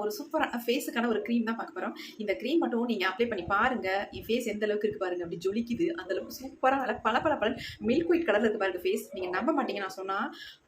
ஒரு சூப்பரான ஃபேஸுக்கான ஒரு க்ரீம் தான் பார்க்க போகிறோம். இந்த க்ரீம் மட்டும் நீங்கள் அப்ளை பண்ணி பாருங்க. என் ஃபேஸ் எந்த அளவுக்கு இருக்கு பாருங்க. அப்படி ஜொலிக்குது. அந்த அளவுக்கு சூப்பரா நல்லா பளபளன்னு மில்க் ஒயிட் கலர்ல இருக்கு பாருங்க ஃபேஸ். நீங்க நம்ப மாட்டீங்க நான் சொன்னா.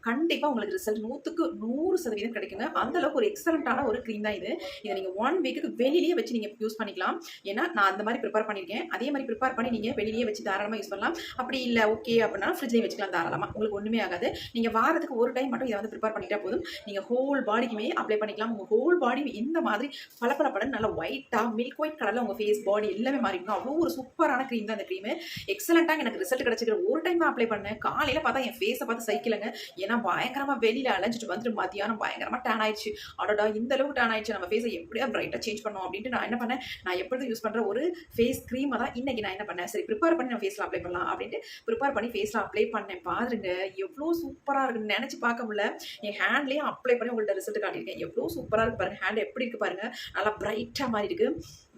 கண்டிப்பா உங்களுக்கு ரிசல்ட் 100க்கு 100% கிடைக்குங்க. அந்த அளவுக்கு ஒரு எக்ஸலென்ட்டான ஒரு க்ரீம் தான் இது. இதை நீங்க 1 வீக்குக்கு வெளியிலேயே வச்சு நீங்க யூஸ் பண்ணிக்கலாம். ஏன்னா நான் அந்த மாதிரி ப்ரிப்பேர் பண்ணியிருக்கேன். அதே மாதிரி ப்ரிப்பேர் பண்ணி நீங்க வெளியிலேயே வச்சு தாராளமா யூஸ் பண்ணலாம். அப்படி இல்ல ஓகே அப்படின்னா ஃப்ரிட்ஜ்லயே வச்சுக்கலாம் தாராளமா. உங்களுக்கு ஒண்ணுமே ஆகாது. நீங்க வாரத்துக்கு ஒரு டைம் மட்டும் இதை வந்து ப்ரிப்பேர் பண்ணிட்டா போதும். நீங்க ஹோல் பாடிக்குமே அப்ளை பண்ணிக்கலாம். உங்க ஹோல் பாடி இந்த மாதிரி பளபளன்னு நல்லா ஒயிட்டா மில்க் ஒயிட் கலர்ல உங்க ஃபேஸ் பாடி எல்லாமே மாறிடும். அவ்வளோ ஒரு சூப்பரான க்ரீம் தான் இந்த க்ரீம். எக்ஸலென்ட்டாக எனக்கு ரிசல்ட் கிடைச்சிக்கிற ஒரு டைம் தான் அப்ளை பண்ணேன். காலையில பார்த்தா என் ஃபேஸை பார்த்து சைக்கிளுங்க. ஏன்னா பயங்கரமா வெளியில அலைஞ்சிட்டு வந்துட்டு மத்தியானம் பயங்கரமா டேன் ஆயிடுச்சு. அடடா இந்த அளவுக்கு டேன் ஆயிடுச்சு, நம்ம ஃபேஸை எப்படியா பிரைட்டா சேஞ்ச் பண்ணோம் அப்படின்ட்டு நான் என்ன பண்ணேன், நான் எப்பொழுதும் யூஸ் பண்ற ஒரு ஃபேஸ் க்ரீமை தான் இன்னைக்கு நான் என்ன பண்ணேன், சரி ப்ரிப்பேர் பண்ணி நான் ஃபேஸ்ல அப்ளை பண்ணலாம் அப்படின்ட்டு ப்ரிப்பேர் பண்ணி ஃபேஸ்ல அப்ளை பண்ணேன். பாருங்க எவ்வளோ சூப்பரா இருக்குன்னு நினைச்சு பார்க்க முடியல. என் ஹேண்ட்லயே அப்ளை பண்ணி உங்கள்ட்ட ரிசல்ட் காட்டியிருக்கேன். எவ்வளோ சூப்பரா இருக்கு பாருங்க. ஹேண்ட் எப்படி இருக்கு பாருங்க, நல்லா பிரைட்டா மாதிரி இருக்கு.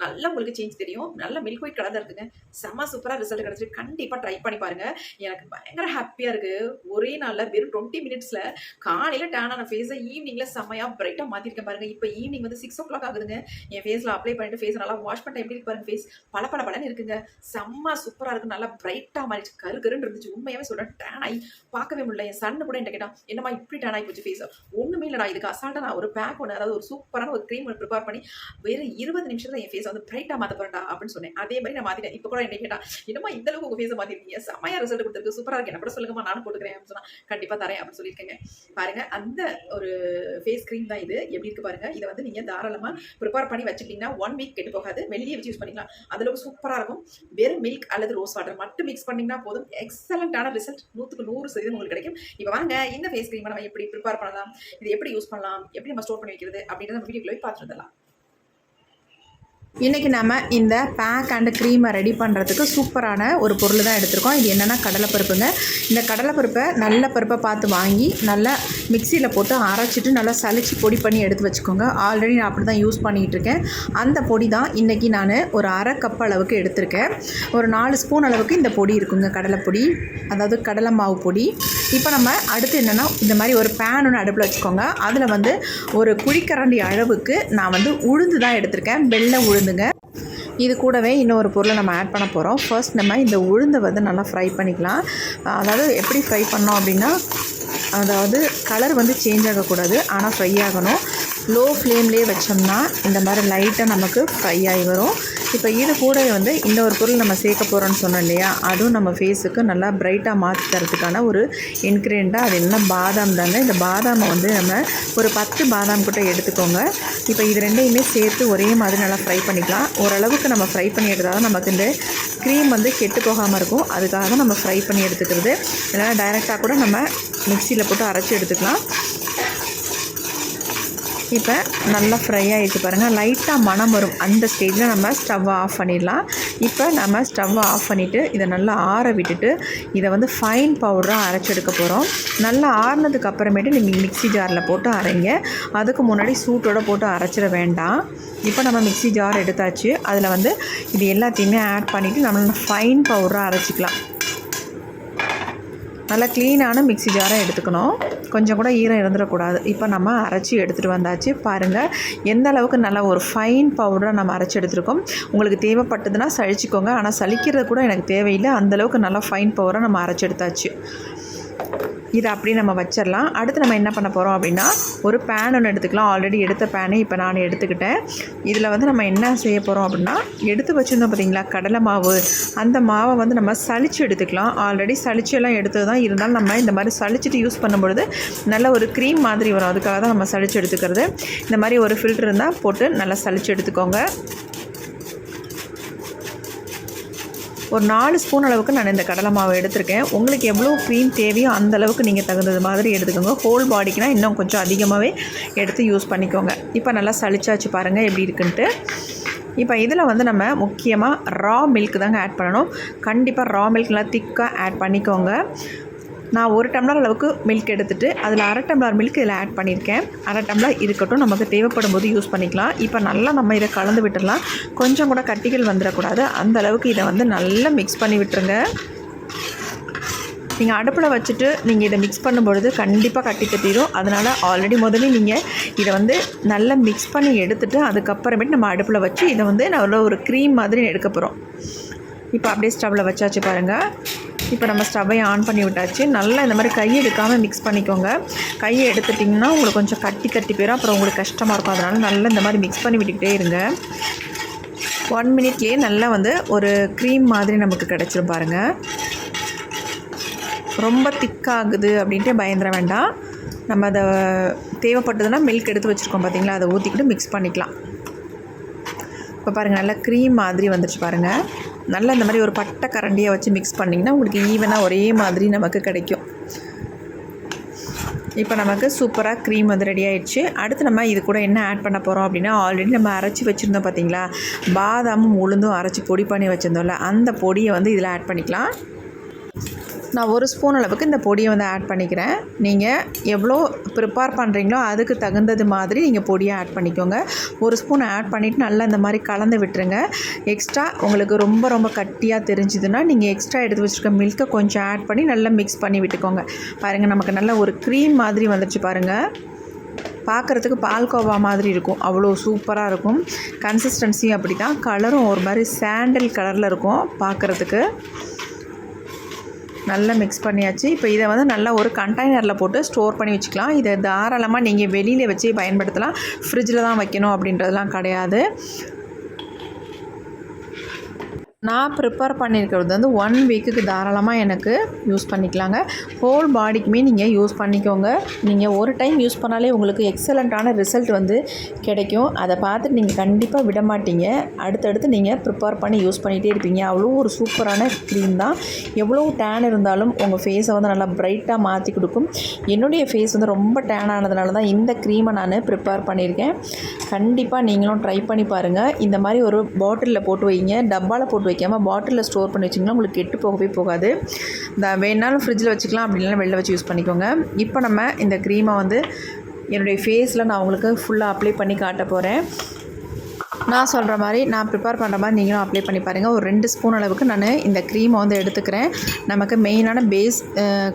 நல்லா உங்களுக்கு சேஞ்ச் தெரியும். நல்ல மில்க் ஒயிட் கலர் தான் இருக்குங்க. செம்ம சூப்பரா ரிசல்ட் கிடைச்சிருக்கு. கண்டிப்பா ட்ரை பண்ணி பாருங்க. எனக்கு பயங்கர ஹாப்பியா இருக்கு. ஒரே நாள்ல வெறும் 20 மினிட்ஸ்ல காலையில டேன் ஆன ஃபேஸை ஈவினிங்ல செம்மையா பிரைட்டா மாத்திருக்கேன் பாருங்க. இப்போ ஈவினிங் வந்து 6 o'clock ஆகுதுங்க. என் ஃபேஸ்ல அப்ளை பண்ணிட்டு ஃபேஸ் நல்லா வாஷ் பண்ணிட்டு எப்படி இருக்கு பாருங்க. ஃபேஸ் பளபளன்னு இருக்குங்க. செம்ம சூப்பரா இருக்கு. நல்லா பிரைட்டா மாறிடுச்சு. கருன்னு இருந்துச்சு. உண்மையாவே சொல்றேன், டேன் ஆகி பார்க்கவே முடியல. என் சன்னு கூட என்கிட்ட கேட்டான், என்னமா இப்படி டேன் ஆகி போச்சு ஃபேஸ். ஒண்ணுமே இல்லடா, இதுக்கு அசால்ட்டா நான் ஒரு பேக் ஒன்று, அதாவது ஒரு சூப்பரான ஒரு க்ரீம் ஒன்று ப்ரிப்பேர் பண்ணி வெறும் 20 நிமிஷத்துல என் ஃபேஸ் வந்து பிரைட்டா மாத்த போறேன்டா அப்படின்னு சொன்னேன். அதே மாதிரி நான் மாத்திட்டேன். இப்போ கூட என்ன கேட்டா, என்னமா இந்த அளவுக்கு உங்க ஃபேஸை மாத்திருக்கீங்க, செமையா ரிசல்ட் கொடுத்துருக்கு, சூப்பரா இருக்கு, என்ன கூட சொல்லுங்கம்மா நானும் போட்டுக்கிறேன் அப்படின்னு சொன்னா கண்டிப்பா தரேன் அப்படின்னு சொல்லியிருக்கேங்க. பாருங்க அந்த ஒரு ஃபேஸ் க்ரீம் தான் இது. எப்படி இருக்கு பாருங்க. இதை வந்து நீங்க தாராளமா ப்ரிப்பேர் பண்ணி வச்சுக்கிட்டீங்கன்னா 1 வீக் கெட்டு போகாது. வெளியே வச்சு யூஸ் பண்ணிக்கலாம். அந்த அளவுக்கு சூப்பரா இருக்கும். வெறும் மில்க் அல்லது ரோஸ் வாட்டர் மட்டும் மிக்ஸ் பண்ணீங்கன்னா போதும். எக்ஸலென்ட்டான ரிசல்ட் 100க்கு 100% உங்களுக்கு கிடைக்கும். இப்போ வாங்க இந்த ஃபேஸ் க்ரீமை நம்ம எப்படி ப்ரிப்பேர் பண்ணலாம், இது எப்படி யூஸ் பண்ணலாம், எப்படி நம்ம ஸ்டோர் பண்ணி வைக்கிறது அப்படின்றத நம்ம வீடியோக்குள்ள போய் பார்த்துட்டு வரலாம். இன்றைக்கி நம்ம இந்த பேக் அண்ட் க்ரீமை ரெடி பண்ணுறதுக்கு சூப்பரான ஒரு பொருள் தான் எடுத்திருக்கோம். இது என்னென்னா கடலைப்பருப்புங்க. இந்த கடலைப்பருப்பை நல்ல பருப்பை பார்த்து வாங்கி நல்லா மிக்சியில் போட்டு அரைச்சிட்டு நல்லா சலிச்சு பொடி பண்ணி எடுத்து வச்சுக்கோங்க. ஆல்ரெடி நான் அப்படி தான் யூஸ் பண்ணிகிட்ருக்கேன். அந்த பொடி தான் இன்றைக்கி நான் ஒரு அரை கப் அளவுக்கு எடுத்திருக்கேன். ஒரு 4 ஸ்பூன் அளவுக்கு இந்த பொடி இருக்குங்க, கடலைப்பொடி, அதாவது கடலை மாவு பொடி. இப்போ நம்ம அடுத்து என்னென்னா, இந்த மாதிரி ஒரு பேன் ஒன்று அடுப்பில் வச்சுக்கோங்க. அதில் வந்து ஒரு குழிக்கரண்டி அளவுக்கு நான் வந்து உளுந்து தான் எடுத்திருக்கேன், வெள்ளை உளுந்துங்க. இது கூடவே இன்னொரு பொருளை நம்ம ஆட் பண்ண போகிறோம். ஃபர்ஸ்ட் நம்ம இந்த உளுந்தை வந்து நல்லா ஃப்ரை பண்ணிக்கலாம். அதாவது எப்படி ஃப்ரை பண்ணோம் அப்படின்னா, அதாவது கலர் வந்து சேஞ்ச் ஆகக்கூடாது, ஆனால் ஃப்ரை ஆகணும். லோ ஃப்ளேம்லேயே வச்சோம்னா இந்த மாதிரி லைட்டாக நமக்கு ஃப்ரை ஆகி வரும். இப்போ இது கூடவே வந்து இன்னொரு பொருள் நம்ம சேர்க்க போகிறோன்னு சொன்னோம் இல்லையா, அதுவும் நம்ம ஃபேஸுக்கு நல்லா பிரைட்டாக மாற்றி தரதுக்கான ஒரு இன்க்ரீடியண்ட்டாக அது என்ன பாதாம் தாங்க. இந்த பாதாமை வந்து நம்ம ஒரு 10 பாதாம் கிட்ட எடுத்துக்கோங்க. இப்போ இது ரெண்டையுமே சேர்த்து ஒரே மாதிரி நல்லா ஃப்ரை பண்ணிக்கலாம். ஓரளவுக்கு நம்ம ஃப்ரை பண்ணி எடுத்தால் நமக்கு இந்த க்ரீம் வந்து கெட்டு போகாமல் இருக்கும். அதுக்காக தான் நம்ம ஃப்ரை பண்ணி எடுத்துக்கிறது. இல்லைனா டைரெக்டாக கூட நம்ம மிக்சியில் போட்டு அரைச்சி எடுத்துக்கலாம். இப்போ நல்லா ஃப்ரை ஆகிடுச்சு பாருங்கள். லைட்டாக மணம் வரும். அந்த ஸ்டேஜில் நம்ம ஸ்டவ்வை ஆஃப் பண்ணிடலாம். இப்போ நம்ம ஸ்டவ்வை ஆஃப் பண்ணிவிட்டு இதை நல்லா ஆற விட்டுட்டு இதை வந்து ஃபைன் பவுடராக அரைச்சி எடுக்க போகிறோம். நல்லா ஆறினதுக்கு அப்புறமேட்டு நீங்கள் மிக்ஸி ஜாரில் போட்டு அரைங்க. அதுக்கு முன்னாடி சூட்டோடு போட்டு அரைச்சிட வேண்டாம். இப்போ நம்ம மிக்ஸி ஜார் எடுத்தாச்சு. அதில் வந்து இது எல்லாத்தையுமே ஆட் பண்ணிவிட்டு நம்ம ஃபைன் பவுடராக அரைச்சிக்கலாம். நல்லா க்ளீனான மிக்ஸி ஜாராக எடுத்துக்கணும். கொஞ்சம் கூட ஈரம் இருந்துடக்கூடாது. இப்போ நம்ம அரைச்சி எடுத்துகிட்டு வந்தாச்சு. பாருங்கள் எந்த அளவுக்கு நல்லா ஒரு ஃபைன் பவுடராக நம்ம அரைச்சி எடுத்துருக்கோம். உங்களுக்கு தேவைப்பட்டதுன்னா சளிச்சிக்கோங்க, ஆனால் சலிக்கிறது கூட எனக்கு தேவையில்லை. அந்தளவுக்கு நல்லா ஃபைன் பவுடராக நம்ம அரைச்சி எடுத்தாச்சு. இதை அப்படியே நம்ம வச்சிடலாம். அடுத்து நம்ம என்ன பண்ண போகிறோம் அப்படின்னா, ஒரு பேன் ஒன்று எடுத்துக்கலாம். ஆல்ரெடி எடுத்த பேனே இப்போ நான் எடுத்துக்கிட்டேன். இதில் வந்து நம்ம என்ன செய்ய போகிறோம் அப்படின்னா, எடுத்து வச்சுருந்தோம் பார்த்தீங்களா கடலை மாவு, அந்த மாவை வந்து நம்ம சளிச்சு எடுத்துக்கலாம். ஆல்ரெடி சளிச்செல்லாம் எடுத்தது தான், இருந்தாலும் நம்ம இந்த மாதிரி சளிச்சிட்டு யூஸ் பண்ணும்பொழுது நல்ல ஒரு க்ரீம் மாதிரி வரும். அதுக்காக தான் நம்ம சளிச்சு எடுத்துக்கிறது. இந்த மாதிரி ஒரு ஃபில்டர் இருந்தால் போட்டு நல்லா சளிச்சு எடுத்துக்கோங்க. ஒரு 4 ஸ்பூன் அளவுக்கு நான் இந்த கடலை மாவு எடுத்திருக்கேன். உங்களுக்கு எவ்வளோ க்ரீம் தேவையோ அந்த அளவுக்கு நீங்கள் தகுந்தது மாதிரி எடுத்துக்கோங்க. ஹோல் பாடிக்குனா இன்னும் கொஞ்சம் அதிகமாகவே எடுத்து யூஸ் பண்ணிக்கோங்க. இப்போ நல்லா சளிச்சாச்சு பாருங்கள் எப்படி இருக்குன்ட்டு. இப்போ இதில் வந்து நம்ம முக்கியமாக ரா மில்க் தாங்க ஆட் பண்ணணும். கண்டிப்பாக ரா மில்க் நல்லா திக்காக ஆட் பண்ணிக்கோங்க. நான் 1 டம்ளர் அளவுக்கு மில்க் எடுத்துகிட்டு அதில் 1/2 டம்ளர் மில்க் இதில் ஆட் பண்ணியிருக்கேன். 1/2 டம்ளர் இருக்கட்டும், நமக்கு தேவைப்படும் போது யூஸ் பண்ணிக்கலாம். இப்போ நல்லா நம்ம இதை கலந்து விட்டுடலாம். கொஞ்சம் கூட கட்டிகள் வந்துடக்கூடாது. அந்த அளவுக்கு இதை வந்து நல்லா மிக்ஸ் பண்ணி விட்டுருங்க. நீங்கள் அடுப்பில் வச்சுட்டு நீங்கள் இதை மிக்ஸ் பண்ணும்பொழுது கண்டிப்பாக கட்டி தட்டிடும். அதனால் ஆல்ரெடி முதல்ல நீங்கள் இதை வந்து நல்லா மிக்ஸ் பண்ணி எடுத்துகிட்டு அதுக்கப்புறமேட்டு நம்ம அடுப்பில் வச்சு இதை வந்து நல்ல ஒரு க்ரீம் மாதிரி எடுக்க போகிறோம். இப்போ அப்படியே ஸ்டவ்வில் வச்சாச்சு பாருங்கள். இப்போ நம்ம ஸ்டவ்வை ஆன் பண்ணி விட்டாச்சு. நல்லா இந்த மாதிரி கையை எடுக்காமல் மிக்ஸ் பண்ணிக்கோங்க. கையை எடுத்துட்டிங்கன்னா உங்களுக்கு கொஞ்சம் கட்டி போயிடும், அப்புறம் உங்களுக்கு கஷ்டமாக இருக்கும். அதனால் நல்லா இந்த மாதிரி மிக்ஸ் பண்ணி விட்டுக்கிட்டே இருங்க. 1 மினிட்லேயே நல்லா வந்து ஒரு க்ரீம் மாதிரி நமக்கு கிடச்சிரும் பாருங்கள். ரொம்ப திக்காகுது அப்படின்ட்டு பயந்துட வேண்டாம். நம்ம அதை தேவைப்பட்டதுன்னா மில்க் எடுத்து வச்சுருக்கோம் பார்த்தீங்களா, அதை ஊற்றிக்கிட்டு மிக்ஸ் பண்ணிக்கலாம். இப்போ பாருங்கள் நல்லா க்ரீம் மாதிரி வந்துடுச்சு பாருங்கள். நல்லா இந்த மாதிரி ஒரு பட்டை கரண்டியை வச்சு மிக்ஸ் பண்ணிங்கன்னா உங்களுக்கு ஈவனாக ஒரே மாதிரி நமக்கு கிடைக்கும். இப்போ நமக்கு சூப்பராக க்ரீம் வந்து ரெடி ஆகிடுச்சு. அடுத்து நம்ம இது கூட என்ன ஆட் பண்ண போகிறோம் அப்படின்னா, ஆல்ரெடி நம்ம அரைச்சி வச்சுருந்தோம் பார்த்தீங்களா, பாதாமும் உளுந்தும் அரைச்சி பொடி பண்ணி வச்சுருந்தோம்ல, அந்த பொடியை வந்து இதில் ஆட் பண்ணிக்கலாம். நான் 1 ஸ்பூன் அளவுக்கு இந்த பொடியை வந்து ஆட் பண்ணிக்கிறேன். நீங்கள் எவ்வளோ ப்ரிப்பேர் பண்ணுறீங்களோ அதுக்கு தகுந்தது மாதிரி நீங்கள் பொடியை ஆட் பண்ணிக்கோங்க. 1 ஸ்பூன் ஆட் பண்ணிவிட்டு நல்லா இந்த மாதிரி கலந்து விட்டுருங்க. எக்ஸ்ட்ரா உங்களுக்கு ரொம்ப கட்டியாக தெரிஞ்சுதுன்னா நீங்கள் எக்ஸ்ட்ரா எடுத்து வச்சுருக்க மில்க்கை கொஞ்சம் ஆட் பண்ணி நல்லா மிக்ஸ் பண்ணி விட்டுக்கோங்க. பாருங்கள் நமக்கு நல்ல ஒரு க்ரீம் மாதிரி வந்துடுச்சு பாருங்கள். பார்க்குறதுக்கு பால்கோவா மாதிரி இருக்கும், அவ்வளோ சூப்பராக இருக்கும். கன்சிஸ்டன்சியும் அப்படி தான், கலரும் ஒரு மாதிரி சாண்டல் கலரில் இருக்கும் பார்க்குறதுக்கு. நல்லா மிக்ஸ் பண்ணியாச்சு. இப்போ இதை வந்து நல்லா ஒரு கண்டெய்னரில் போட்டு ஸ்டோர் பண்ணி வச்சுக்கலாம். இதை தாராளமாக நீங்கள் வெளியில் வச்சு பயன்படுத்தலாம். ஃப்ரிட்ஜில் தான் வைக்கணும் அப்படின்றதுலாம் கிடையாது. நான் ப்ரிப்பேர் பண்ணியிருக்கிறது வந்து 1 வீக்குக்கு தாராளமாக எனக்கு யூஸ் பண்ணிக்கலாங்க. ஹோல் பாடிக்குமே நீங்கள் யூஸ் பண்ணிக்கோங்க. நீங்கள் ஒரு டைம் யூஸ் பண்ணாலே உங்களுக்கு எக்ஸலண்ட்டான ரிசல்ட் வந்து கிடைக்கும். அதை பார்த்துட்டு நீங்கள் கண்டிப்பாக விட மாட்டீங்க. அடுத்தடுத்து நீங்கள் ப்ரிப்பேர் பண்ணி யூஸ் பண்ணிகிட்டே இருப்பீங்க. அவ்வளோ ஒரு சூப்பரான க்ரீம் தான். எவ்வளோ டேன் இருந்தாலும் உங்கள் ஃபேஸை வந்து நல்லா ப்ரைட்டாக மாற்றி கொடுக்கும். என்னுடைய ஃபேஸ் வந்து ரொம்ப டேன் ஆனதுனால தான் இந்த க்ரீமை நான் ப்ரிப்பேர் பண்ணியிருக்கேன். கண்டிப்பாக நீங்களும் ட்ரை பண்ணி பாருங்கள். இந்த மாதிரி ஒரு பாட்டிலில் போட்டு வைங்க. டப்பாவில் போட்டு வைக்காமல் பாட்டிலில் ஸ்டோர் பண்ணி வச்சிங்கன்னா உங்களுக்கு கெட்டு போகவே போகாது. வேணாலும் ஃப்ரிட்ஜில் வச்சுக்கலாம், அப்படி இல்லைனா வெளில வச்சு யூஸ் பண்ணிக்கோங்க. இப்போ நம்ம இந்த க்ரீமை வந்து என்னுடைய ஃபேஸில் நான் உங்களுக்கு ஃபுல்லாக அப்ளை பண்ணி காட்ட போகிறேன். நான் சொல்கிற மாதிரி, நான் ப்ரிப்பேர் பண்ணுற மாதிரி நீங்களும் அப்ளை பண்ணி பாருங்கள். ஒரு 2 ஸ்பூன் அளவுக்கு நான் இந்த க்ரீமை வந்து எடுத்துக்கிறேன். நமக்கு மெயினான பேஸ்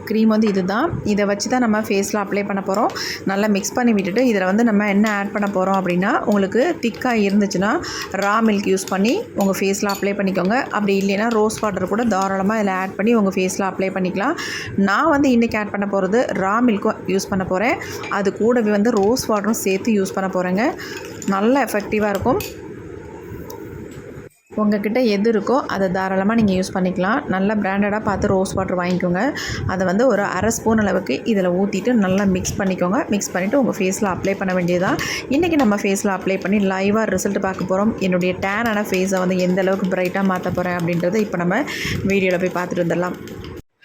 க்ரீம் வந்து இது தான். இதை வச்சு தான் நம்ம ஃபேஸில் அப்ளை பண்ண போகிறோம். நல்லா மிக்ஸ் பண்ணி விட்டுட்டு இதில் வந்து நம்ம என்ன ஆட் பண்ண போகிறோம் அப்படின்னா, உங்களுக்கு திக்காக இருந்துச்சுன்னா ரா மில்க் யூஸ் பண்ணி உங்கள் ஃபேஸில் அப்ளை பண்ணிக்கோங்க. அப்படி இல்லைன்னா ரோஸ் வாட்டர் கூட தாராளமாக இதில் ஆட் பண்ணி உங்கள் ஃபேஸில் அப்ளை பண்ணிக்கலாம். நான் வந்து இன்றைக்கி ஆட் பண்ண போகிறது ரா மில்க்கும் யூஸ் பண்ண போகிறேன். அது கூடவே வந்து ரோஸ் வாட்டரும் சேர்த்து யூஸ் பண்ண போகிறேங்க. நல்ல எஃபெக்டிவாக இருக்கும். உங்கள்கிட்ட எது இருக்கோ அதை தாராளமாக நீங்கள் யூஸ் பண்ணிக்கலாம். நல்லா பிராண்டடாக பார்த்து ரோஸ் வாட்டர் வாங்கிக்கோங்க. அதை வந்து ஒரு 1/2 ஸ்பூன் அளவுக்கு இதில் ஊற்றிட்டு நல்லா மிக்ஸ் பண்ணிக்கோங்க. மிக்ஸ் பண்ணிவிட்டு உங்கள் ஃபேஸில் அப்ளை பண்ண வேண்டியதுதான். இன்றைக்கி நம்ம ஃபேஸில் அப்ளை பண்ணி லைவாக ரிசல்ட் பார்க்க போகிறோம். என்னுடைய டேனான ஃபேஸை வந்து எந்த அளவுக்கு பிரைட்டாக மாற்ற போகிறேன் அப்படின்றத இப்போ நம்ம வீடியோவில் போய் பார்த்துட்டு வந்துடலாம்.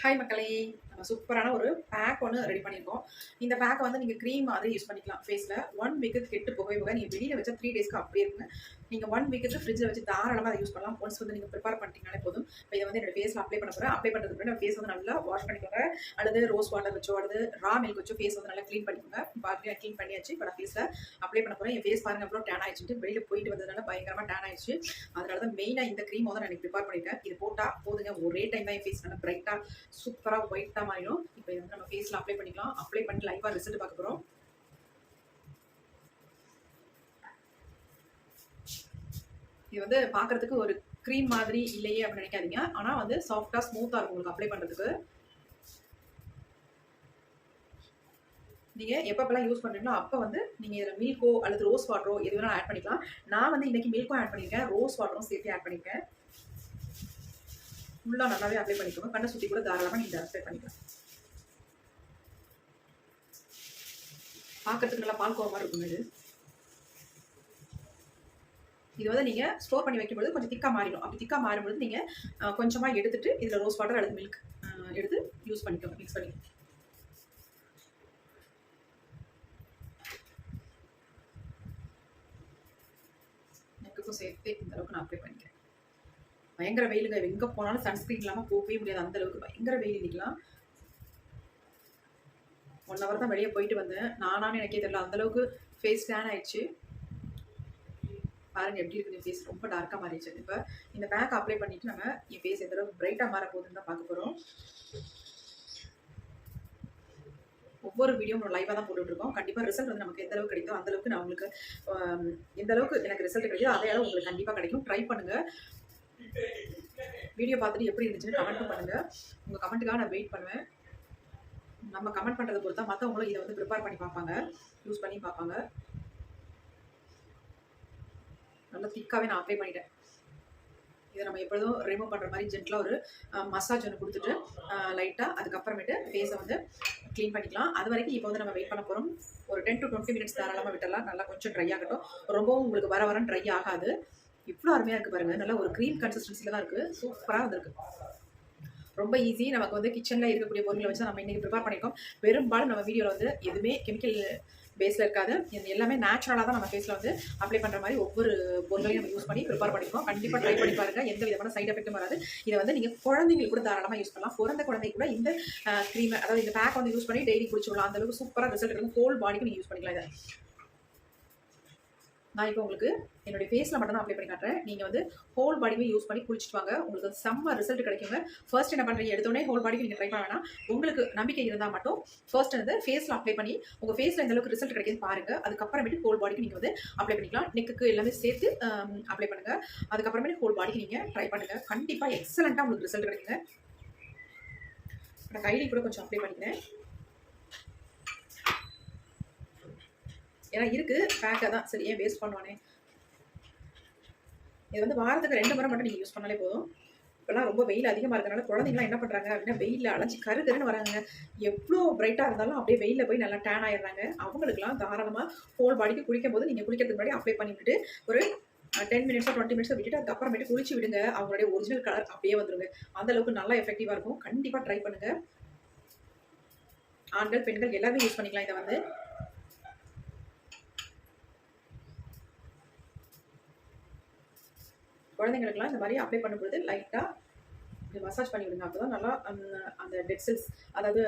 ஹாய் மக்களே, நம்ம சூப்பரான ஒரு பேக் ஒன்று ரெடி பண்ணியிருக்கோம். இந்த பேக்கை வந்து நீங்கள் க்ரீம் மாதிரி யூஸ் பண்ணிக்கலாம் ஃபேஸில். 1 வீக்குக்கு கெட்டு போகவே நீங்கள் வெளியில் வச்சா 3 டேஸ்க்கு அப்படியே இருக்குங்க. நீங்கள் 1 வீக்குக்கு ஃப்ரிட்ஜில் வச்சு தாராளமாக அதை யூஸ் பண்ணலாம். ஒன்ஸ் வந்து நீங்கள் ப்ரிப்பேர் பண்ணிட்டீங்கனாலே போதும். இப்போ இதை வந்து என்னோட ஃபேஸில் அப்ளை பண்ண போகிறேன். அப்ளை பண்ணுறதுக்கு முன்னாடி ஃபேஸ் வந்து நல்லா வாஷ் பண்ணிக்கோங்க. அல்லது ரோஸ் வாட்டர் வச்சோ அல்லது ரா மில்க் வச்சோ ஃபேஸ் வந்து நல்லா க்ளீன் பண்ணிக்கோங்க. பாருங்க, க்ளீன் பண்ணியாச்சு. இப்போ நான் ஃபேஸில் அப்ளை பண்ண போகிறேன். என் ஃபேஸ் பாருங்க அப்புறம் டேன் ஆயிடுச்சுட்டு வெளியில் போயிட்டு வந்ததுனால பயங்கரமாக டேன் ஆயிடுச்சு. அதனால தான் மெயினாக இந்த க்ரீம் வந்து நான் ப்ரிப்பேர் பண்ணியிருக்கேன். இது போட்டால் போதுங்க, ஒரே டைம் தான் என் ஃபேஸ் நல்லா பிரைட்டாக சூப்பராக ஒயிட்டாக மாறிடும். இப்போ இதை வந்து நம்ம ஃபேஸில் அப்ளை பண்ணிக்கலாம். அப்ளை பண்ணி லைவாக ரிசல்ட் பார்க்க போகிறோம். இது வந்து பார்க்குறதுக்கு ஒரு க்ரீம் மாதிரி இல்லையே அப்படின்னு நினைக்காதீங்க. ஆனால் வந்து சாஃப்டாக ஸ்மூத்தாக இருக்கும் உங்களுக்கு அப்ளை பண்ணுறதுக்கு. நீங்கள் எப்பப்பெல்லாம் யூஸ் பண்ணுறீங்களோ அப்போ வந்து நீங்கள் இதில் மில்க்கோ அல்லது ரோஸ் வாட்டரோ எது வேணாலும் ஆட் பண்ணிக்கலாம். நான் வந்து இன்றைக்கி மில்க்கும் ஆட் பண்ணியிருக்கேன், ரோஸ் வாட்டரும் சேர்த்து ஆட் பண்ணியிருக்கேன். ஃபுல்லாக நல்லாவே அப்ளை பண்ணிக்கோங்க. கண்ணை சுற்றி கூட தாராளமாக நீங்கள் அப்ளை பண்ணிக்கலாம். பார்க்கறதுக்கு நல்லா பால்கோவா மாதிரி இருக்கும். இது வந்து நீங்கள் ஸ்டோர் பண்ணி வைக்கும்போது கொஞ்சம் திக்காக மாறிடும். அப்படி திக்காக மாறும்போது நீங்கள் கொஞ்சமாக எடுத்துகிட்டு இதில் ரோஸ் வாட்டர் அல்லது மில்க் எடுத்து யூஸ் பண்ணிக்கோங்க, மிக்ஸ் பண்ணி. நெக்குக்கும் சேர்த்து இந்த அளவுக்கு நான் அப்ளை பண்ணிக்கிறேன். பயங்கர வெயிலுங்க, எங்கே போனாலும் சன்ஸ்க்ரீன் இல்லாமல் போகவே முடியாது. அந்த அளவுக்கு பயங்கர வெயில் நிற்கலாம். 1 ஹவர் தான் வெளியே போயிட்டு வந்தேன். நானானு எனக்கே தெரியல, அந்தளவுக்கு ஃபேஸ் டேன் ஆயிடுச்சு. பாருங்கள் எப்படி இருக்குது, என் ஃபேஸ் ரொம்ப டார்க்காக மாறிடுச்சு. இப்போ இந்த பேக் அப்ளை பண்ணிவிட்டு நம்ம என் ஃபேஸ் எந்த அளவுக்கு பிரைட்டாக மாற போகுதுன்னு தான் பார்க்க போகிறோம். ஒவ்வொரு வீடியோ நம்ம லைவாக தான் போட்டுட்ருக்கோம். கண்டிப்பாக ரிசல்ட் வந்து நமக்கு எந்த அளவுக்கு கிடைக்குதோ அந்த அளவுக்கு நான் உங்களுக்கு எந்த அளவுக்கு எனக்கு ரிசல்ட் கிடைக்குதோ அதே அளவு உங்களுக்கு கண்டிப்பாக கிடைக்கும். ட்ரை பண்ணுங்கள். வீடியோ பார்த்துட்டு எப்படி இருந்துச்சுன்னு கமெண்ட்டும் பண்ணுங்கள். உங்கள் கமெண்ட்டுக்காக நான் வெயிட் பண்ணுவேன். நம்ம கமெண்ட் பண்ணுறதை பொறுத்தா மற்றவங்களும் இதை வந்து ப்ரிப்பேர் பண்ணி பார்ப்பாங்க, யூஸ் பண்ணி பார்ப்பாங்க. நல்லா திக்காகவே நான் அப்ளை பண்ணிட்டேன். இதை நம்ம எப்பொழுதும் ரிமூவ் பண்ணுற மாதிரி ஜென்டலாக ஒரு மசாஜ் ஒன்று கொடுத்துட்டு லைட்டாக அதுக்கப்புறமேட்டு ஃபேஸை வந்து க்ளீன் பண்ணிக்கலாம். அது வரைக்கும் இப்போ வந்து நம்ம வெயிட் பண்ண போகிறோம். ஒரு 10 to 20 மினிட்ஸ் தாராளமாக விட்டுடலாம். நல்லா கொஞ்சம் ட்ரை ஆகட்டும். ரொம்பவும் உங்களுக்கு வர ட்ரை ஆகாது. இவ்வளோ அருமையாக இருக்குது பாருங்கள். நல்லா ஒரு க்ரீம் கன்சிஸ்டன்சியில் தான் இருக்குது. சூப்பராக வந்திருக்கு. ரொம்ப ஈஸி. நமக்கு வந்து கிச்சனில் இருக்கக்கூடிய பொருளை வச்சு நம்ம இன்றைக்கி ப்ரிப்பேர் பண்ணியிருக்கோம். பெரும்பாலும் நம்ம வீடியோவில் வந்து எதுவுமே கெமிக்கல் பேஸில் இருக்காது. இது எல்லாமே நேச்சுரலாக தான் நம்ம ஃபேஸில் வந்து அப்ளை பண்ணுற மாதிரி ஒவ்வொரு பொருளையும் நம்ம யூஸ் பண்ணி ப்ரிப்பேர் பண்ணியிருக்கோம். கண்டிப்பாக ட்ரை பண்ணி பாருங்கள். எந்த விதமான சைட் எஃபெக்ட்டும் வராது. இதை வந்து நீங்கள் குழந்தைங்களுக்கு கூட தாராளமாக யூஸ் பண்ணலாம். பிறந்த குழந்தை கூட இந்த க்ரீமை, அதாவது இந்த பேக் வந்து யூஸ் பண்ணி டெய்லி குடிச்சுக்கலாம். அந்தளவுக்கு சூப்பராக ரிசல்ட் இருக்கும். ஹோல் பாடிக்கு நீங்கள் யூஸ் பண்ணிக்கலாம். இதை நான் இப்போ உங்களுக்கு என்னுடைய ஃபேஸில் மட்டும் தான் அப்ளை பண்ணி காட்டுறேன். நீங்கள் வந்து ஹோல் பாடியுமே யூஸ் பண்ணி குளிச்சுட்டு வாங்க. உங்களுக்கு செம்ம ரிசல்ட் கிடைக்குங்க. ஃபர்ஸ்ட் என்ன பண்ணுறீங்க, எடுத்தோடனே ஹோல் பாடிக்கு நீங்கள் ட்ரை பண்ண வேணாம். உங்களுக்கு நம்பிக்கை இருந்தால் மட்டும் ஃபர்ஸ்ட் வந்து ஃபேஸில் அப்ளை பண்ணி உங்கள் ஃபேஸில் எந்த அளவுக்கு ரிசல்ட் கிடைக்குதுன்னு பாருங்கள். அதுக்கப்புறமேட்டு ஹோல் பாடிக்கு நீங்கள் வந்து அப்ளை பண்ணிக்கலாம். நெக்குக்கு எல்லாமே சேர்த்து அப்ளை பண்ணுங்கள். அதுக்கப்புறமேட்டு ஹோல் பாடிக்கு நீங்கள் ட்ரை பண்ணுங்கள். கண்டிப்பாக எக்ஸலண்ட்டாக உங்களுக்கு ரிசல்ட் கிடைக்குங்க. நான் கைலி கூட கொஞ்சம் அப்ளை பண்ணிக்கிறேன். ஏன்னா இருக்குது பேக்காக தான், சரி ஏன் வேஸ்ட் பண்ணுவானே. இது வந்து வாரத்துக்கு 2 முறை மட்டும் நீங்கள் யூஸ் பண்ணாலே போதும். இப்போலாம் ரொம்ப வெயில் அதிகமாக இருக்கிறனால குழந்தைங்களாம் என்ன பண்ணுறாங்க அப்படின்னா வெயிலில் அலைஞ்சி கருன்னு வராங்க. எவ்வளோ பிரைட்டாக இருந்தாலும் அப்படியே வெயிலில் போய் நல்லா டேன் ஆயிடுறாங்க. அவங்களுக்குலாம் தாராளமாக ஹோல் பாடிக்கு குளிக்கும் போது நீங்கள் குளிக்கிறதுக்கு முன்னாடி அப்ளை பண்ணிவிட்டு ஒரு 10 மினிட்ஸோ 20 மினிட்ஸோ விட்டுட்டு அதுக்கப்புறமேட்டு குளிச்சு விடுங்க. அவங்களுடைய ஒரிஜினல் கலர் அப்படியே வந்துடுங்க. அந்தளவுக்கு நல்லா எஃபெக்டிவாக இருக்கும். கண்டிப்பாக ட்ரை பண்ணுங்கள். ஆண்கள் பெண்கள் எல்லாருமே யூஸ் பண்ணிக்கலாம். இதை வந்து குழந்தைங்களுக்குலாம் இந்த மாதிரி அப்ளை பண்ணும்போது லைட்டாக மசாஜ் பண்ணி விடுங்க. அப்போ தான் நல்லா அந்த டெட் செல்ஸ், அதாவது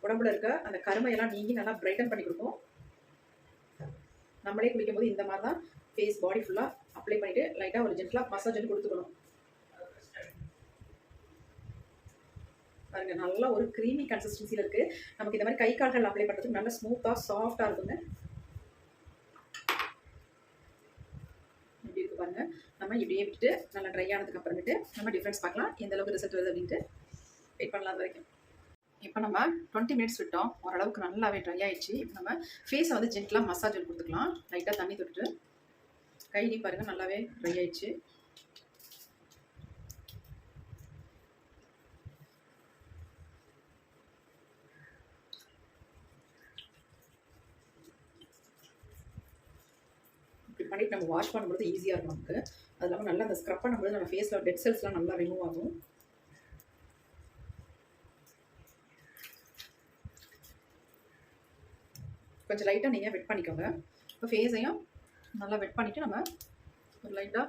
உடம்புல இருக்க அந்த கருமையெல்லாம் நீங்கி நல்லா பிரைட்டன் பண்ணி கொடுக்கும். நம்மளே குளிக்கும் போது இந்த மாதிரி தான் ஃபேஸ் பாடி ஃபுல்லாக அப்ளை பண்ணிவிட்டு லைட்டாக ஒரு ஜென்டலாக மசாஜ் பண்ணி கொடுத்துக்கணும். பாருங்க, நல்லா ஒரு க்ரீமி கன்சிஸ்டன்சியில் இருக்குது. நமக்கு இந்த மாதிரி கை கால்கள் அப்ளை பண்ணுறதுக்கு நல்லா ஸ்மூத்தாக சாஃப்டாக இருக்குங்க. பாருங்க, நம்ம இப்படியே விட்டுட்டு நல்லா ட்ரை ஆனதுக்கு அப்புறமேட்டு நம்ம டிஃப்ரென்ஸ் பார்க்கலாம், எந்த அளவுக்கு ரிசல்ட் வருது அப்படின்ட்டு. வெயிட் பண்ணலாம் அது வரைக்கும். இப்போ நம்ம 20 மினிட்ஸ் விட்டோம். ஓரளவுக்கு நல்லாவே ட்ரை ஆயிடுச்சு. இப்போ நம்ம ஃபேஸை வந்து ஜென்டலாக மசாஜ் கொடுத்துக்கலாம். லைட்டாக தண்ணி தொட்டுட்டு கையிலையும் பாருங்கள் நல்லாவே ட்ரை ஆயிடுச்சு. பண்ணிட்டு நம்ம வாஷ் பண்ணும்போது ஈஸியாக இருக்கும் நமக்கு. அது இல்லாமல் நல்லா அந்த ஸ்க்ரப் பண்ணும்போது நம்ம ஃபேஸில் டெட் செல்ஸ்லாம் நல்லா ரிமூவ் ஆகும். கொஞ்சம் லைட்டாக நீங்கள் வெட் பண்ணிக்கோங்க. இப்போ ஃபேஸையும் நல்லா வெட் பண்ணிவிட்டு நம்ம ஒரு லைட்டாக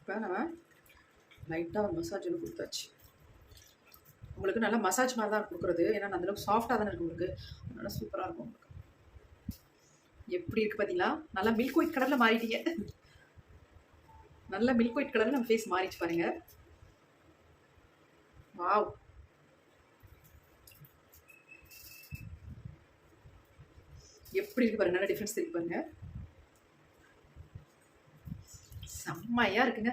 இப்போ நம்ம லைட்டாக ஒரு மசாஜ் ஒன்று கொடுத்தாச்சு. உங்களுக்கு நல்லா மசாஜ் மாதிரி தான் கொடுக்குறது. ஏன்னா அந்தளவுக்கு சாஃப்டாக தானே இருக்கும் உங்களுக்கு. அதனால சூப்பராக இருக்கும் உங்களுக்கு. எப்படி இருக்குது பார்த்தீங்களா? நல்லா மில்க் ஒயிட் கலரில் மாறிட்டீங்க. நல்லா மில்க் ஒயிட் கலரில் நம்ம ஃபேஸ் மாறிச்சு பாருங்க. வாவ், எப்படி இருக்கு பாருங்க. நல்ல டிஃப்ரென்ஸ் இருக்கு பாருங்க. செம்மையாக இருக்குங்க.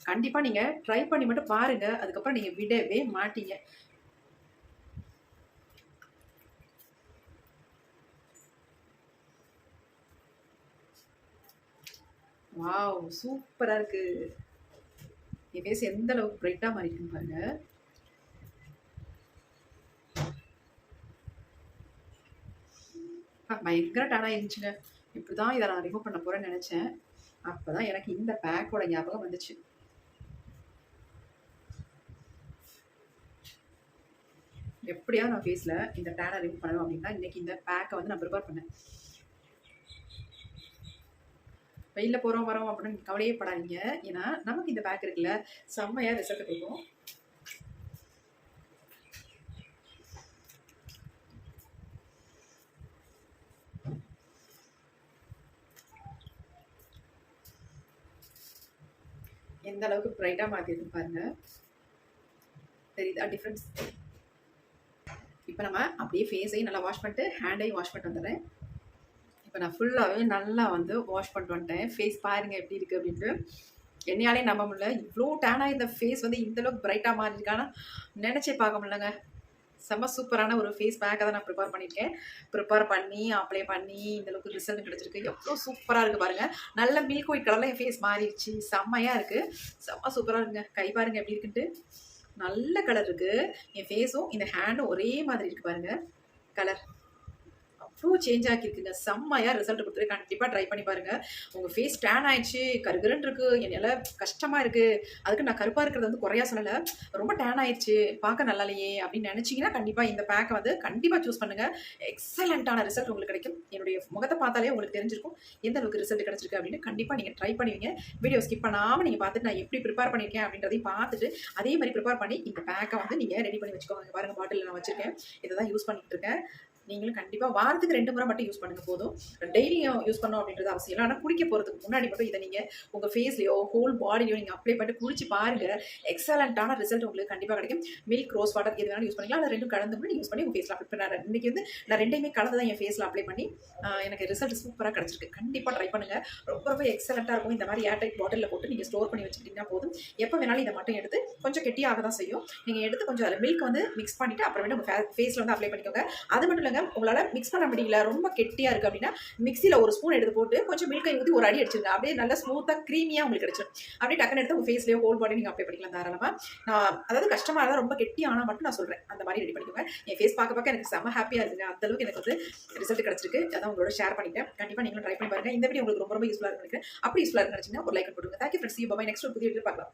கண்டிப்பாக நீங்கள் ட்ரை பண்ணி மட்டும் பாருங்கள். அதுக்கப்புறம் நீங்கள் விடவே மாட்டீங்க. வாவ், சூப்பராக இருக்குது. என் ஃபேஸ் எந்த அளவுக்கு பிரைட்டாக மாறி இருக்குன்னு பாருங்கள். பயங்கர டேனாக இருந்துச்சுங்க. இப்படி தான் இதை நான் ரிமூவ் பண்ண போகிறேன்னு நினச்சேன். அப்போ தான் எனக்கு இந்த பேக்கோட ஞாபகம் வந்துச்சு. எப்படியாவது நான் ஃபேஸில் இந்த டேனை ரிமூவ் பண்ணணும் அப்படின்னா இன்றைக்கி இந்த பேக்கை வந்து நான் ப்ரிப்பேர் பண்ணேன். வெயிலில் போகிறோம் வரோம் அப்படின்னு கவலையே படாதீங்க. ஏன்னா நமக்கு இந்த பேக் இருக்குல்ல செம்மையாக ரிசல்ட் கொடுக்கும். எந்த அளவுக்கு பிரைட்டாக மாற்றிருக்கு பாருங்கள், தெரியுதா டிஃப்ரென்ஸ்? இப்போ நம்ம அப்படியே ஃபேஸையும் நல்லா வாஷ் பண்ணிட்டு ஹேண்டையும் வாஷ் பண்ணிட்டு வந்துடுறேன். இப்போ நான் ஃபுல்லாகவே நல்லா வந்து வாஷ் பண்ணிட்டு வந்துட்டேன். ஃபேஸ் பாருங்கள் எப்படி இருக்குது அப்படின்ட்டு. என்னையாலே நம்ப முடியல, இவ்வளோ டேனாக இந்த ஃபேஸ் வந்து இந்தளவுக்கு பிரைட்டாக மாறிருக்கானா நினச்சே பார்க்க முடியலங்க. செம்ம சூப்பரான ஒரு ஃபேஸ் பேக்கை தான் நான் ப்ரிப்பேர் பண்ணியிருக்கேன். ப்ரிப்பேர் பண்ணி அப்ளை பண்ணி இந்தளவுக்கு ரிசல்ட் கிடச்சிருக்கு. எவ்வளோ சூப்பராக இருக்குது பாருங்கள். நல்ல மில்க் ஒயிட் கலரில் என் ஃபேஸ் மாறிடுச்சு. செம்மையாக இருக்குது, செம்ம சூப்பராக இருக்குங்க. கை பாருங்கள் எப்படி இருக்குன்ட்டு, நல்ல கலர் இருக்குது. என் ஃபேஸும் இந்த ஹேண்டும் ஒரே மாதிரி இருக்குது பாருங்கள். கலர் அவ்வளோ சேஞ்ச் ஆகிருக்குங்க. செம்மையாக ரிசல்ட் கொடுத்துருக்கு. கண்டிப்பாக ட்ரை பண்ணி பாருங்கள். உங்கள் ஃபேஸ் டேன் ஆயிடுச்சு, கருகருன்னு இருக்குது, என்னால் கஷ்டமாக இருக்குது, அதுக்கு நான் கருப்பாக இருக்கிறது வந்து குறையா சொல்லலை, ரொம்ப டேன் ஆயிடுச்சு பார்க்க நல்லா இல்லையே அப்படின்னு நினச்சிங்கன்னா கண்டிப்பாக இந்த பேக்கை வந்து கண்டிப்பாக சூஸ் பண்ணுங்கள். எக்ஸலண்ட்டான ரிசல்ட் உங்களுக்கு கிடைக்கும். என்னுடைய முகத்தை பார்த்தாலே உங்களுக்கு தெரிஞ்சிருக்கும் எந்த அளவுக்கு ரிசல்ட் கிடச்சிருக்கு அப்படின்னு. கண்டிப்பாக நீங்கள் ட்ரை பண்ணுவீங்க. வீடியோ ஸ்கிப் பண்ணாமல் நீங்கள் பார்த்துட்டு நான் எப்படி ப்ரிப்பேர் பண்ணியிருக்கேன் அப்படின்றதையும் பார்த்துட்டு அதே மாதிரி ப்ரிப்பேர் பண்ணி இந்த பேக்கை வந்து நீங்கள் ரெடி பண்ணி வச்சுக்கோங்க. பாருங்கள், பாட்டிலில் நான் வச்சுருக்கேன், இதை தான் யூஸ் பண்ணிட்டு இருக்கேன். நீங்களும் கண்டிப்பாக வாரத்துக்கு 2 முறை மட்டும் யூஸ் பண்ணுங்க போதும். டெய்லியும் யூஸ் பண்ணணும் அப்படின்றது அவசியம் இல்லை. ஆனால் குளிக்க போகிறதுக்கு முன்னாடி மட்டும் இதை நீங்கள் உங்கள் ஃபேஸ்லையோ ஹோல் பாடிலையோ நீங்கள் அப்ளை பண்ணிட்டு குளிச்சு பாருங்கள். எக்ஸலண்ட்டான ரிசல்ட் உங்களுக்கு கண்டிப்பாக கிடைக்கும். மில்க், ரோஸ் வாட்டர் எது வேணாலும் யூஸ் பண்ணிக்கலாம். அதை 2 கலந்து கூட யூஸ் பண்ணி உங்கள் ஃபேஸில் அப்ளை பண்ண. இன்றைக்கி வந்து நான் 2யுமே கலந்து தான் என் ஃபேஸில் அப்ளை பண்ணி எனக்கு ரிசல்ட் சூப்பராக கிடச்சிருக்கு. கண்டிப்பாக ட்ரை பண்ணுங்கள். ரொம்ப ரொம்ப எக்ஸலண்ட்டாக இருக்கும். இந்த மாதிரி ஏர்டைட் பாட்டிலில் போட்டு நீங்கள் ஸ்டோர் பண்ணி வச்சுக்கிட்டிங்கன்னா போதும். எப்போ வேணாலும் இதை மட்டும் எடுத்து கொஞ்சம் கெட்டியாக தான் செய்யும். நீங்கள் எடுத்து கொஞ்சம் அதில் மில்க் வந்து மிக்ஸ் பண்ணிவிட்டு அப்புறமேட்டு உங்கள் ஃபேஸில் வந்து அப்ளை பண்ணிக்கோங்க. அது மட்டும் இல்லைங்க, உங்களால் மிக்ஸ் பண்ண முடியல, ரொம்ப கெட்டியாக இருக்குது அப்படின்னா மிக்சியில் ஒரு ஸ்பூன் எடுத்து போட்டு கொஞ்சம் மில்கை ஊற்றி ஒரு அடி அடிச்சிருங்க. அப்படியே நல்லா ஸ்மூத்தாக க்ரீமியாக உங்களுக்கு கிடைச்சிடும். அப்படியே டக்குன்னு எடுத்து உங்கள் ஃபேஸ்லேயோ ஹோல் பாடி நீங்கள் அப்ளை பண்ணிக்கலாம் தாராளமாக. நான் அதாவது கஷ்டமாக இருந்தால் ரொம்ப கெட்டி ஆனால் மட்டும் நான் சொல்கிறேன், அந்த மாதிரி ரெடி பண்ணிக்கோங்க. என் ஃபேஸ் பார்க்க எனக்கு செம்ம ஹாப்பியாக இருக்குங்க. அந்தளவுக்கு எனக்கு வந்து ரிசல்ட் கிடச்சிருக்கு. அதான் உங்களோட ஷேர் பண்ணிட்டேன். கண்டிப்பாக நீங்களும் ட்ரை பண்ணி பாருங்கள். இந்த வீடியோ உங்களுக்கு ரொம்ப ரொம்ப யூஸ்ஃபுல்லாக இருக்கு. அப்படி யூஸ்ஃபுல்லாக இருந்துச்சுன்னா ஒரு லைக் போட்டுருங்க. Thank you friends. பை நெக்ஸ்ட் ஒரு புதிய வீடியோ பார்க்கலாம்.